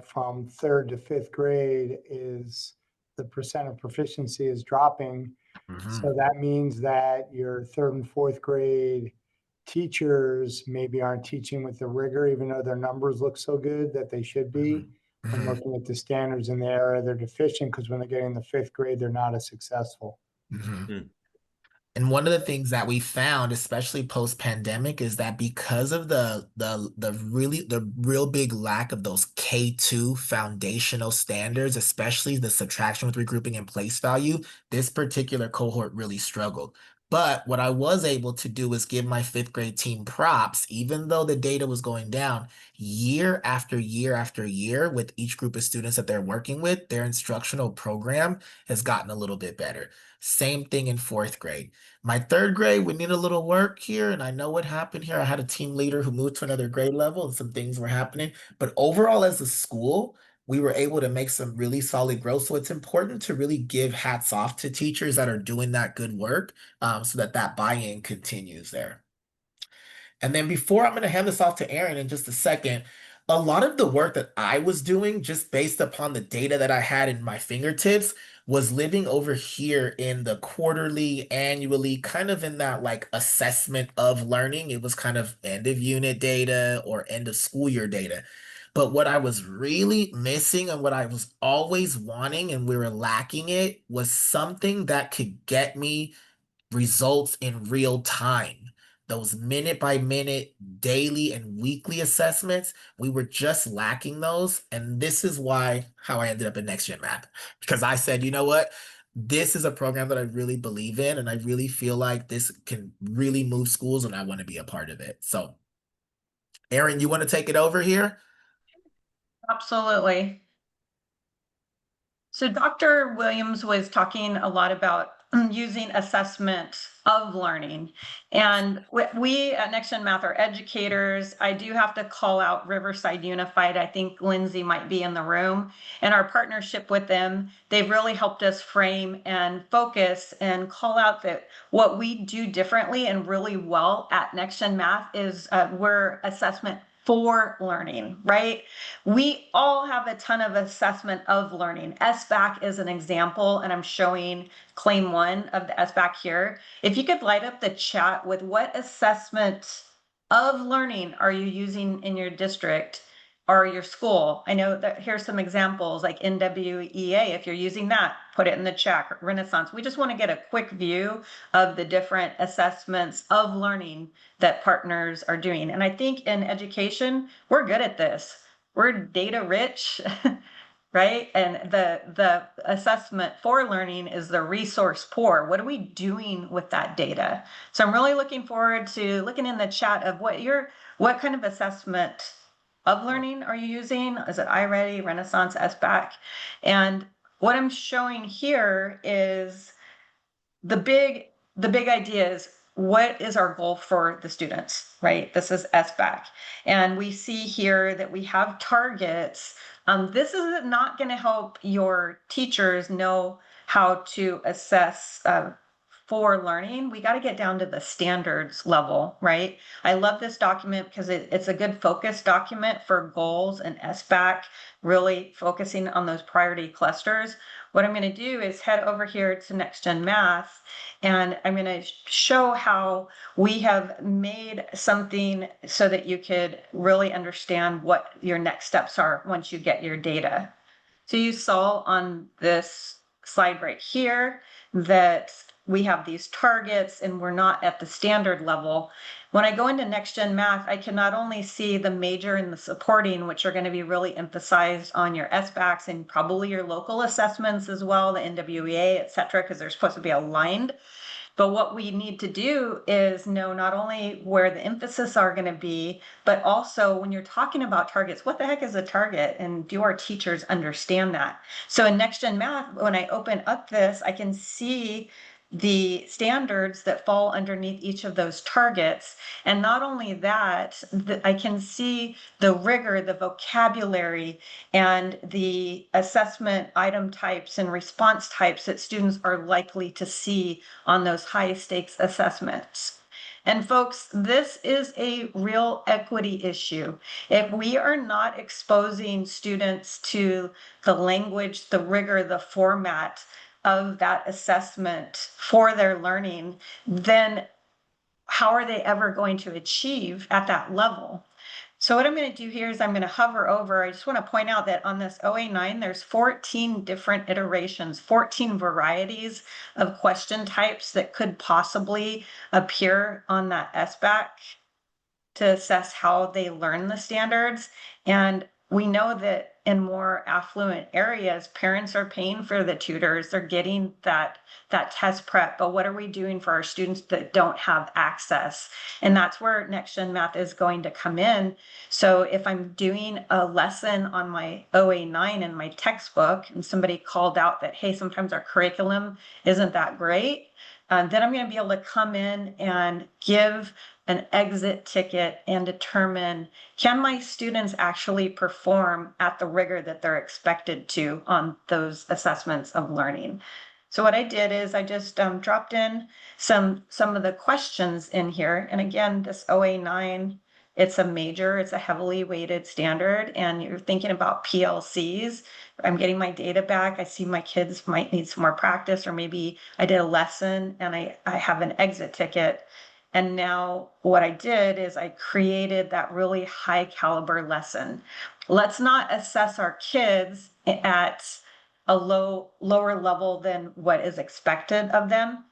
from third to fifth grade is the percent of proficiency is dropping. Mhm, So that means that your third and fourth grade teachers maybe aren't teaching with the rigor, even though their numbers look so good that they should be. mhm, And mhm, looking at the standards in the area, they're deficient because when they're getting the fifth grade, they're not as successful. mhm. Mm. And one of the things that we found, especially post-pandemic, is that because of the real big lack of those K2 foundational standards, especially the subtraction with regrouping and place value, this particular cohort really struggled. But what I was able to do was give my fifth grade team props, even though the data was going down year after year after year with each group of students that they're working with, their instructional program has gotten a little bit better. Same thing in fourth grade. My third grade, we need a little work here, and I know what happened here. I had a team leader who moved to another grade level, and some things were happening. But overall, as a school, we were able to make some really solid growth. So it's important to really give hats off to teachers that are doing that good work, so that that buy-in continues there. And then before I'm going to hand this off to Aaron in just a second, a lot of the work that I was doing, just based upon the data that I had in my fingertips, was living over here in the quarterly, annually, kind of in that like assessment of learning. It was kind of end of unit data or end of school year data. But what I was really missing and what I was always wanting, and we were lacking it, was something that could get me results in real time. Those minute by minute, daily and weekly assessments, we were just lacking those. And this is why how I ended up in Next Gen Math. Because I said, you know what? This is a program that I really believe in, and I really feel like this can really move schools, and I want to be a part of it. So, Aaron, you want to take it over here? Absolutely. So Dr. Williams was talking a lot about using assessment of learning. And we at Next Gen Math are educators. I do have to call out Riverside Unified. I think Lindsay might be in the room. And our partnership with them, they've really helped us frame and focus and call out that what we do differently and really well at Next Gen Math is we're assessment for learning, right? We all have a ton of assessment of learning. SBAC is an example, and I'm showing claim one of the SBAC here. If you could light up the chat with what assessment of learning are you using in your district or your school? I know that here's some examples like NWEA. If you're using that, put it in the chat. Renaissance. We just want to get a quick view of the different assessments of learning that partners are doing. And I think in education, we're good at this. We're data rich, right? And the assessment for learning is the resource poor. What are we doing with that data? So I'm really looking forward to looking in the chat of what kind of assessment of learning are you using? Is it iReady, Renaissance, SBAC? And what I'm showing here is the big idea is what is our goal for the students, right? This is SBAC. And we see here that we have targets. This is not going to help your teachers know how to assess for learning. We got to get down to the standards level, right? I love this document because it's a good focus document for goals and SBAC, really focusing on those priority clusters. What I'm going to do is head over here to Next Gen Math, and I'm going to show how we have made something so that you could really understand what your next steps are once you get your data. So you saw on this slide right here that we have these targets and we're not at the standard level. When I go into Next Gen Math, I can not only see the major and the supporting, which are going to be really emphasized on your SBACs and probably your local assessments as well, the NWEA, et cetera, because they're supposed to be aligned. But what we need to do is know not only where the emphasis are going to be, but also when you're talking about targets, what the heck is a target? And do our teachers understand that? So in Next Gen Math, when I open up this, I can see the standards that fall underneath each of those targets. And not only that, I can see the rigor, the vocabulary, and the assessment item types and response types that students are likely to see on those high stakes assessments. And folks, this is a real equity issue. If we are not exposing students to the language, the rigor, the format of that assessment for their learning, then how are they ever going to achieve at that level? So what I'm going to do here is I'm going to hover over. I just want to point out that on this OA9, there's 14 different iterations, 14 varieties of question types that could possibly appear on that SBAC to assess how they learn the standards. And we know that in more affluent areas, parents are paying for the tutors, they're getting that test prep, but what are we doing for our students that don't have access? And that's where Next Gen Math is going to come in. So if I'm doing a lesson on my OA9 in my textbook and somebody called out that, hey, sometimes our curriculum isn't that great, then I'm going to be able to come in and give an exit ticket and determine, can my students actually perform at the rigor that they're expected to on those assessments of learning? So what I did is I just dropped in some of the questions in here. And again, this OA9, it's a major, it's a heavily weighted standard, and you're thinking about PLCs. I'm getting my data back. I see my kids might need some more practice, or maybe I did a lesson and I have an exit ticket. And now what I did is I created that really high caliber lesson. Let's not assess our kids at a lower level than what is expected of them.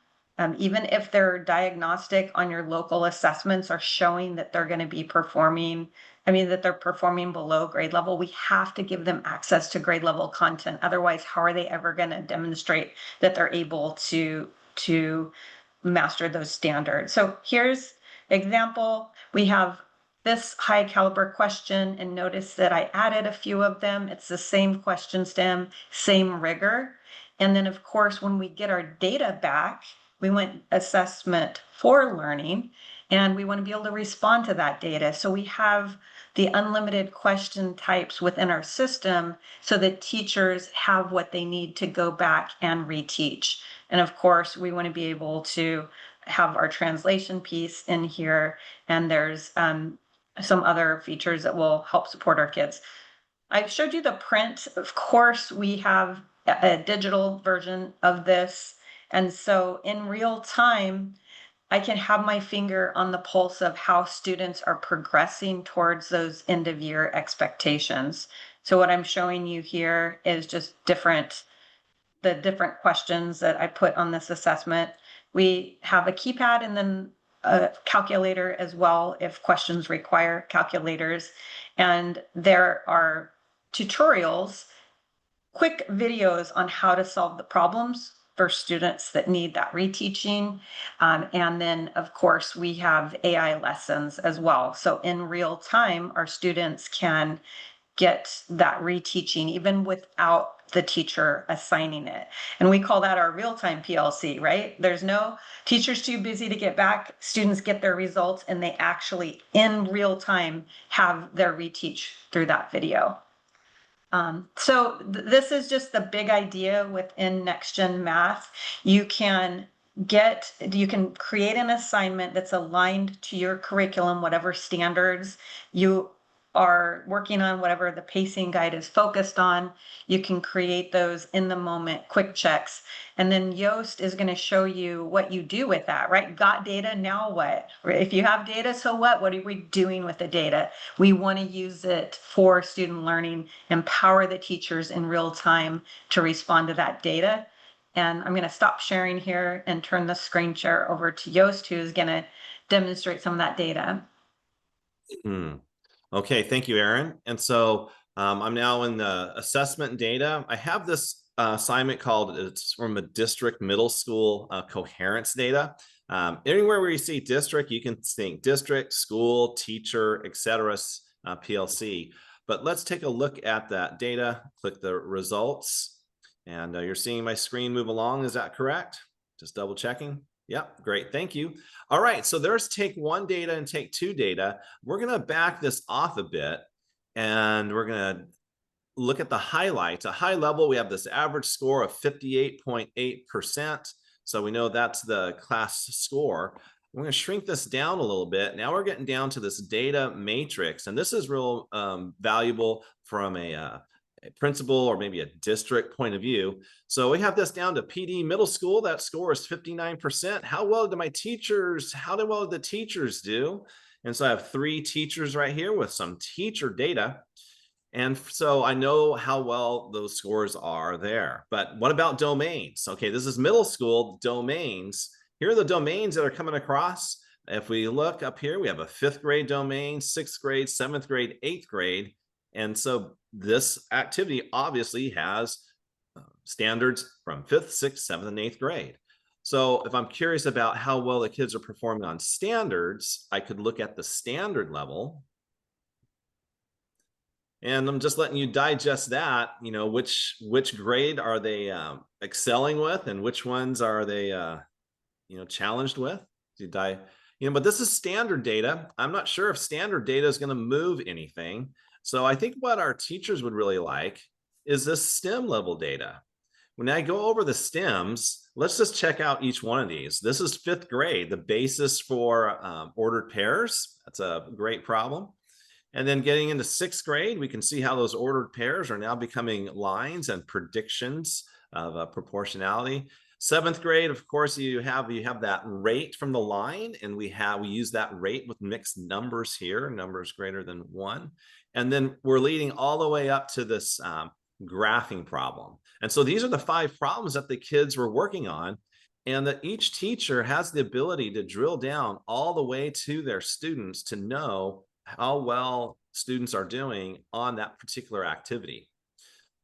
Even if their diagnostic on your local assessments are showing that they're going to be performing, that they're performing below grade level, we have to give them access to grade level content. Otherwise, how are they ever going to demonstrate that they're able to master those standards? So here's example. We have this high caliber question, and notice that I added a few of them. It's the same question stem, same rigor. And then of course, when we get our data back, we want assessment for learning, and we want to be able to respond to that data. So we have the unlimited question types within our system so that teachers have what they need to go back and reteach. And of course, we want to be able to have our translation piece in here, and there's some other features that will help support our kids. I showed you the print. Of course, we have a digital version of this. And so in real time, I can have my finger on the pulse of how students are progressing towards those end of year expectations. So what I'm showing you here is just the different questions that I put on this assessment. We have a keypad and then a calculator as well if questions require calculators. And there are tutorials, quick videos on how to solve the problems for students that need that reteaching. And then, of course, we have AI lessons as well. So in real time, our students can get that reteaching even without the teacher assigning it. And we call that our real-time PLC, right? There's no teachers too busy to get back. Students get their results and they actually in real time have their reteach through that video. So this is just the big idea within Next Gen Math. You can create an assignment that's aligned to your curriculum, whatever standards you are working on, whatever the pacing guide is focused on. You can create those in the moment quick checks. And then Yoast is going to show you what you do with that, right? Got data, now what? If you have data, so what? What are we doing with the data? We want to use it for student learning, empower the teachers in real time to respond to that data. And I'm going to stop sharing here and turn the screen share over to Yoast, who's going to demonstrate some of that data. Okay, thank you, Erin. And so I'm now in the assessment data. I have this assignment called, it's from a district middle school coherence data. Anywhere where you see district, you can think district, school, teacher, etc., PLC. But let's take a look at that data, click the results, and you're seeing my screen move along. Is that correct? Just double checking. Yep, great, thank you. All right, so there's take one data and take two data. We're gonna back this off a bit and we're gonna look at the highlights. At high level, we have this average score of 58.8%. So we know that's the class score. We're gonna shrink this down a little bit. Now we're getting down to this data matrix, and this is real valuable from a principal or maybe a district point of view. So we have this down to PD middle school. That score is 59%. How well did the teachers do? And so I have 3 teachers right here with some teacher data. And so I know how well those scores are there. But what about domains? Okay, this is middle school domains. Here are the domains that are coming across. If we look up here, we have a 5th grade domain, 6th grade, 7th grade, 8th grade. And so this activity obviously has standards from 5th, 6th, 7th, and 8th grade. So if I'm curious about how well the kids are performing on standards, I could look at the standard level. And I'm just letting you digest that, which grade are they excelling with, and which ones are they challenged with. But this is standard data. I'm not sure if standard data is going to move anything. So I think what our teachers would really like is this STEM level data. When I go over the STEMs, let's just check out each one of these. This is 5th grade, the basis for ordered pairs. That's a great problem. And then getting into 6th grade, we can see how those ordered pairs are now becoming lines and predictions of proportionality. 7th grade, of course, you have that rate from the line, and we use that rate with mixed numbers here, numbers greater than 1. And then we're leading all the way up to this graphing problem. And so these are the 5 problems that the kids were working on, and that each teacher has the ability to drill down all the way to their students to know how well students are doing on that particular activity.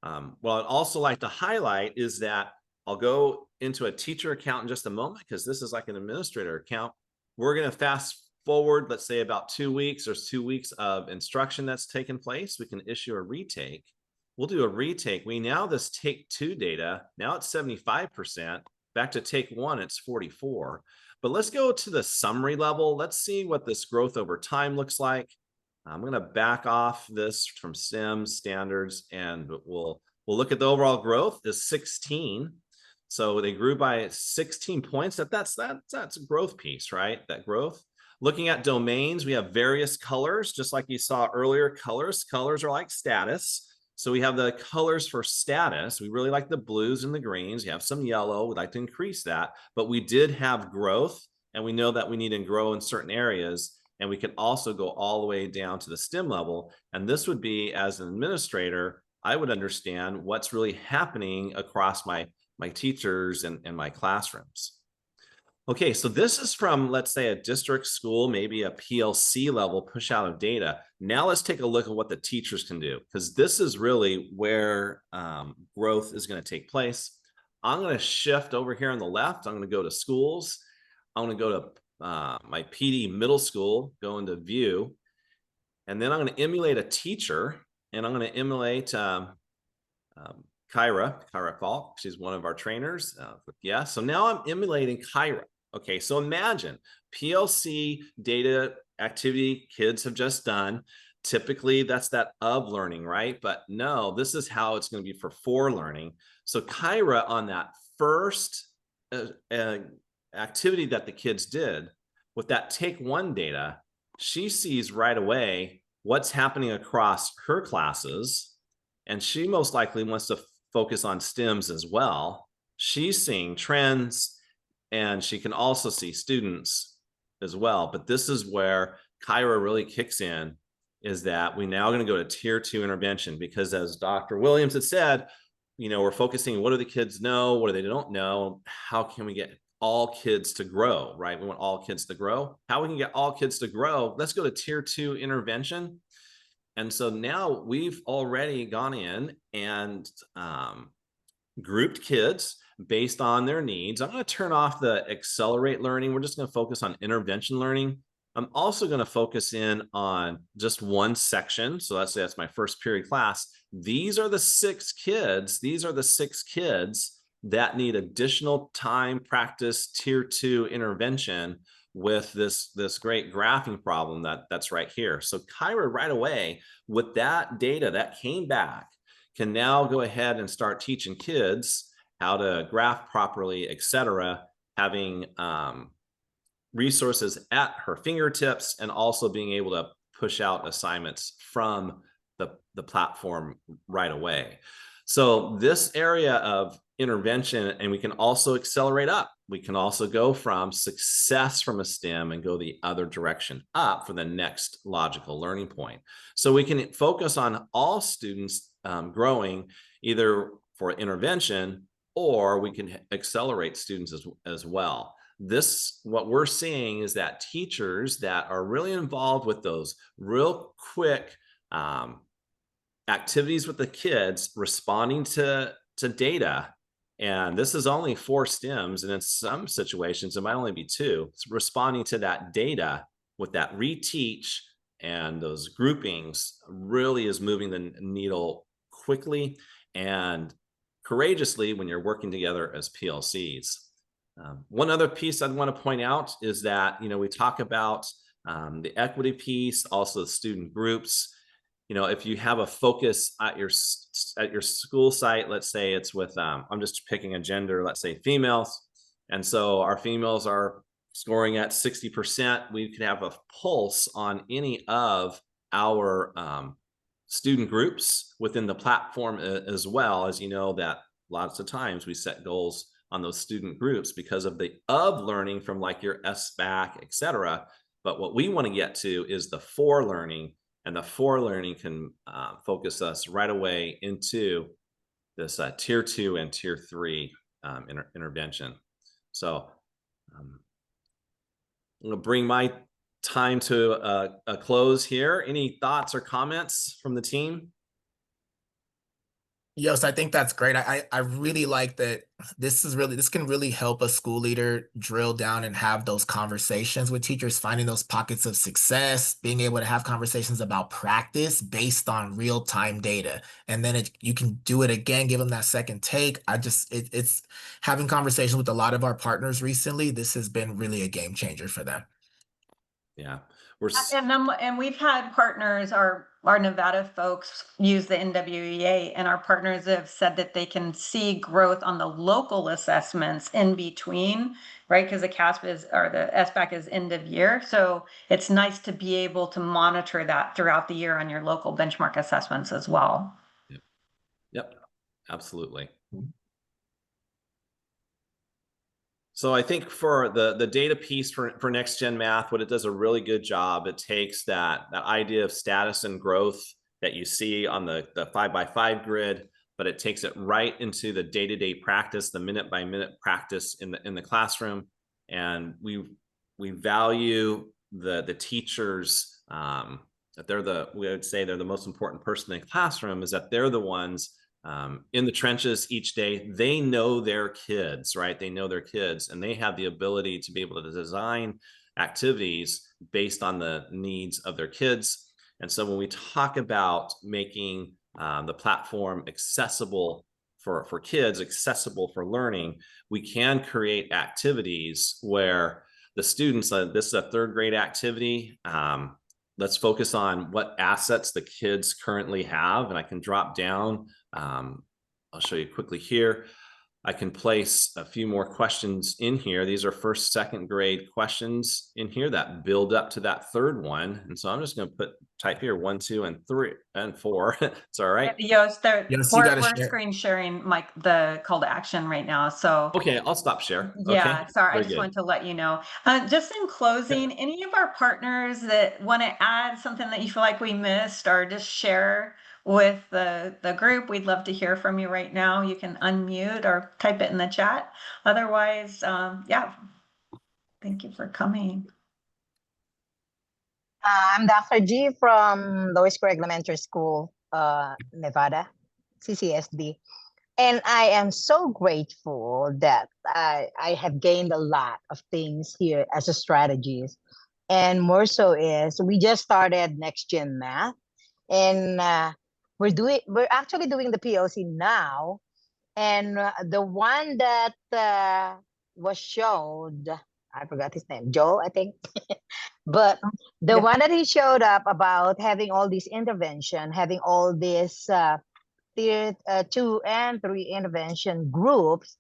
What I'd also like to highlight is that I'll go into a teacher account in just a moment, because this is like an administrator account. We're going to fast forward, let's say about 2 weeks. There's 2 weeks of instruction that's taken place. We can issue a retake. We'll do a retake. We now this take 2 data, now it's 75%. Back to take 1, it's 44. But let's go to the summary level. Let's see what this growth over time looks like. I'm going to back off this from STEM standards, and we'll look at the overall growth is 16. So they grew by 16 points. That's a growth piece, right? That growth. Looking at domains, we have various colors, just like you saw earlier. Colors are like status. So we have the colors for status. We really like the blues and the greens. You have some yellow. We'd like to increase that. But we did have growth, and we know that we need to grow in certain areas. And we can also go all the way down to the STEM level. And this would be, as an administrator, I would understand what's really happening across my teachers and my classrooms. Okay, so this is from, let's say, a district school, maybe a PLC level push out of data. Now let's take a look at what the teachers can do, because this is really where growth is going to take place. I'm going to shift over here on the left. I'm going to go to schools. I'm going to go to my PD middle school, go into view, and then I'm going to emulate a teacher, and I'm going to emulate Kyra Falk. She's one of our trainers. Yeah, so now I'm emulating Kyra. Okay, so imagine PLC data activity kids have just done. Typically, that's that of learning, right? But no, this is how it's going to be for learning. So Kyra, on that first activity that the kids did with that take 1 data, she sees right away what's happening across her classes, and she most likely wants to focus on STEMs as well. She's seeing trends, and she can also see students as well. But this is where Kyra really kicks in, is that we now going to go to tier 2 intervention, because as Dr. Williams had said, we're focusing, what do the kids know? What do they don't know? How can we get all kids to grow, right? We want all kids to grow. How we can get all kids to grow? Let's go to tier 2 intervention. And so now we've already gone in and grouped kids based on their needs. I'm going to turn off the accelerate learning. We're just going to focus on intervention learning. I'm also going to focus in on just one section. So let's say that's my first period class. These are the 6 kids. These are the 6 kids that need additional time, practice, tier 2 intervention with this great graphing problem that's right here. So Kyra right away with that data that came back can now go ahead and start teaching kids how to graph properly, etc., having resources at her fingertips, and also being able to push out assignments from the platform right away. So this area of intervention, and we can also accelerate up. We can also go from success from a STEM and go the other direction up for the next logical learning point. So we can focus on all students growing, either for intervention, or we can accelerate students as well. What we're seeing is that teachers that are really involved with those real quick activities with the kids, responding to data. And this is only 4 stems, and in some situations it might only be 2. It's responding to that data with that reteach and those groupings really is moving the needle quickly and courageously when you're working together as PLCs. One other piece I'd want to point out is that, we talk about the equity piece, also the student groups. If you have a focus at your school site, let's say it's with, I'm just picking a gender, let's say females. And so our females are scoring at 60%. We could have a pulse on any of our student groups within the platform as well. As you know, that lots of times we set goals on those student groups because of the learning from like your SBAC, et cetera. But what we want to get to is the for learning, and the for learning can focus us right away into this tier 2 and tier 3 intervention. So I'm going to bring my time to a close here. Any thoughts or comments from the team? Yes, I think that's great. I really like that. This can really help a school leader drill down and have those conversations with teachers, finding those pockets of success, being able to have conversations about practice based on real-time data. And then you can do it again, give them that second take. It's having conversations with a lot of our partners recently. This has been really a game changer for them. Yeah. And we've had partners, our Nevada folks use the NWEA, and our partners have said that they can see growth on the local assessments in between, right? Because the CASP or the SBAC is end of year. So it's nice to be able to monitor that throughout the year on your local benchmark assessments as well. Yep. Absolutely. So I think for the data piece for Next Gen Math, what it does a really good job, it takes that idea of status and growth that you see on the 5x5 grid, but it takes it right into the day-to-day practice, the minute-by-minute practice in the classroom. And we value the teachers, that we would say they're the most important person in the classroom, is that they're the ones in the trenches each day. They know their kids, right? They know their kids, and they have the ability to be able to design activities based on the needs of their kids. And so when we talk about making the platform accessible for kids, accessible for learning, we can create activities where the students, this is a 3rd grade activity. Let's focus on what assets the kids currently have. And I can drop down. I'll show you quickly here. I can place a few more questions in here. These are 1st, 2nd grade questions in here that build up to that 3rd one. And so I'm just going to type here 1, 2, and 3, and 4. It's all right. Yost, we're share. screen sharing the call to action right now. So okay, I'll stop share. Yeah, Okay. sorry, I Very just good. wanted to let you know. Just in closing, any of our partners that want to add something that you feel like we missed, or just share with the group, we'd love to hear from you right now. You can unmute or type it in the chat. Otherwise, yeah, thank you for coming. I'm Dr. G from Rio Hondo Elementary School, Nevada, CCSD. And I am so grateful that I have gained a lot of things here as a strategist. And more so is we just started Next Gen Math, and we're actually doing the POC now. And the one that was showed, I forgot his name, Joe, I think. But the one that he showed up about having all this intervention, having all this tier 2 and 3 intervention groups,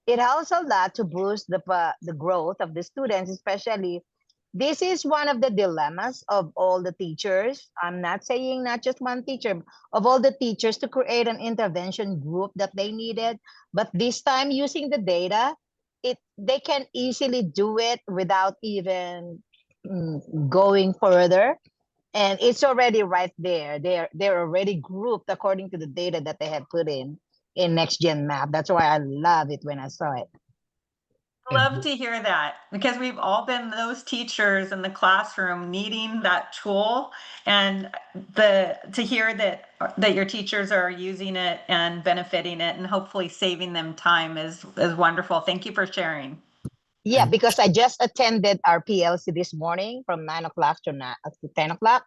it helps a lot to boost the growth of the students, especially. This is one of the dilemmas of all the teachers. I'm not saying not just one teacher, of all the teachers, to create an intervention group that they needed. But this time, using the data, they can easily do it without even going further. And it's already right there. They're already grouped according to the data that they have put in Next Gen Map. That's why I love it when I saw it. Love to hear that, because we've all been those teachers in the classroom needing that tool, and to hear that your teachers are using it and benefiting it and hopefully saving them time is wonderful. Thank you for sharing. Yeah, And because I just attended our PLC this morning from 9 o'clock to 10 o'clock.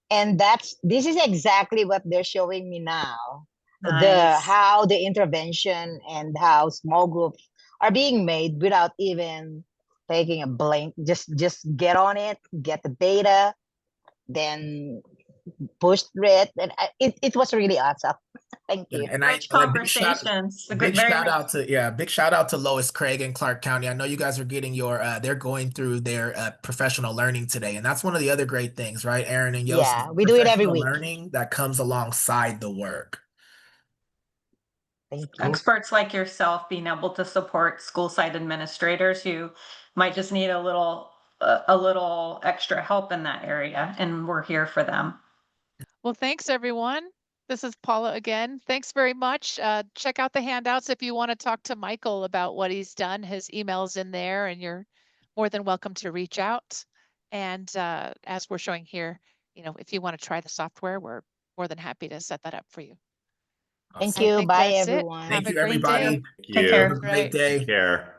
And this is exactly what they're showing me now. Nice. How the intervention and how small groups are being made without even taking a blink. Just get on it, get the data, then push through it. And it was really awesome. Thank you. and Rich a big shout conversations. big Very shout rich. out to big shout out to Lois Craig in Clark County. I know you guys are getting your they're going through their professional learning today, and that's one of the other great things, right, Aaron and Yossi? Yeah, we do it every Professional week. learning that comes alongside the work. Thank you. Experts like yourself being able to support school site administrators who might just need a little extra help in that area, and we're here for them. Well, thanks everyone. This is Paula again. Thanks very much. Check out the handouts if you want to talk to Michael about what he's done. His email's in there, and you're more than welcome to reach out. And as we're showing here, if you want to try the software, we're more than happy to set that up for you. Thank Awesome. you. think Bye, that's it. everyone. Have Thank a you, great everybody. day. Thank Take you. care. Have a great Right. day. Take care.